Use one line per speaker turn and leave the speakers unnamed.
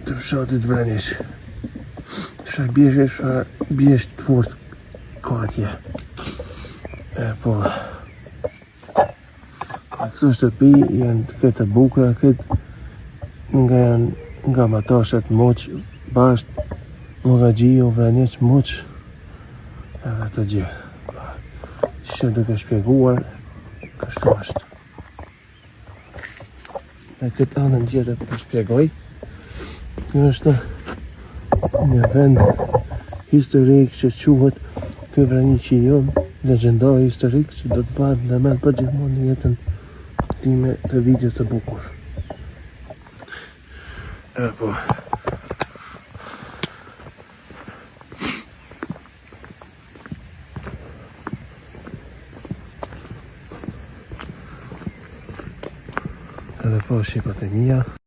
të fshatit Vraniq. Shaj bjesht të fort ka atje. Po këto shtëpi janë këtë bukura, nga matashat moq, basht, Mugaxhiu, Vraniq, moq, edhe të gjithë. Që duke shpjeguar, kështu është. Në këtë anën tjetër për shpjegoj, kjo është një vend historik që quhet ky Vraniqi jon, legjendar historik që do të bëhet në mend për gjithmonë në jetën time të videos të bukur. Po. Edhe po shipat e mia.